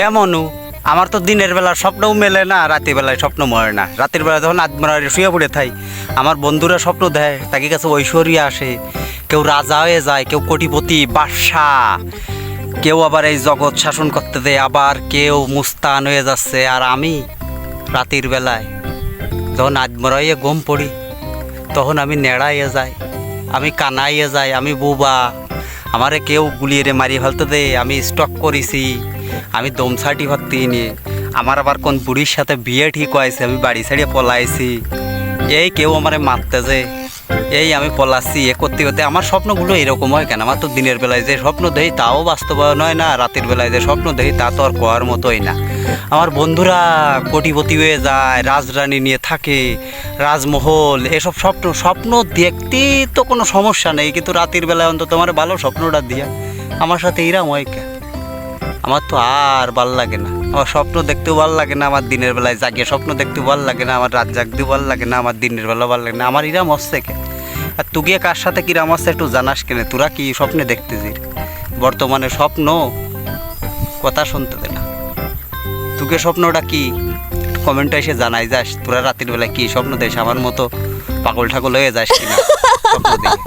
এমনও আমার তো দিনের বেলা স্বপ্নও মেলে না, রাতের বেলায় স্বপ্ন মরে না। রাতের বেলা যখন আত্মরারে শুয়ে পড়ে থাই, আমার বন্ধুরা স্বপ্ন দেয় তাকে কাছে ঐশ্বরিয়া আসে, কেউ রাজা হয়ে যায়, কেউ কোটিপতি বাদশাহ, কেউ আবার এই জগৎ শাসন করতে দেয়, আবার কেউ মুস্তান হয়ে যাচ্ছে। আর আমি রাতের বেলায় যখন আত্মরাইয়ে ঘুম পড়ি, তখন আমি নেড়াইয়ে যাই, আমি কানাইয়ে যাই, আমি বোবা, আমারে কেউ গুলিয়ে মারি ফেলতে দে, আমি স্টক করেছি, আমি দম সার্টি ভাবতে নিয়ে, আমার আবার কোন বুড়ির সাথে বিয়ে ঠিক হয়েছে, আমি বাড়ি ছাড়িয়ে পলাইছি, এই কেউ আমারে মারতে যে, এই আমি পলাচ্ছি, এ করতে করতে আমার স্বপ্নগুলো এরকম হয় কেন? আমার তো দিনের বেলায় যে স্বপ্ন দেই তাও বাস্তবায়ন হয় না, রাতের বেলায় যে স্বপ্ন দেই তা তো আর কোয়ার মতোই না। আমার বন্ধুরা কোটিপতি হয়ে যায়, রাজরানী নিয়ে থাকে, রাজমহল, এসব স্বপ্ন স্বপ্ন দেখতে তো কোনো সমস্যা নেই, কিন্তু রাতের বেলায় অন্তত আমার ভালো স্বপ্নটা দিয়া আমার সাথে এরাম হয় কেন? আমার তো আর ভাল লাগে না, আমার স্বপ্ন দেখতেও ভাল লাগে না, আমার দিনের বেলায় জাগিয়ে স্বপ্ন দেখতেও ভাল লাগে না, আমার রাত জাগতেও ভাল লাগে না, আমার দিনের বেলা ভাল লাগে না। আমার ইরাম হচ্ছে কে? আর তুই গিয়ে কার সাথে কিরাম হচ্ছে একটু জানাস কেন? তোরা কি স্বপ্নে দেখতেছিস? বর্তমানে স্বপ্ন কথা শুনতে দে না। তোকে স্বপ্নটা কি কমেন্টে এসে জানাই যাস, তোরা রাতের বেলায় কি স্বপ্ন দেশ? আমার মতো পাগল ঠাকুল হয়ে যাস কিনা স্বপ্ন দেখে?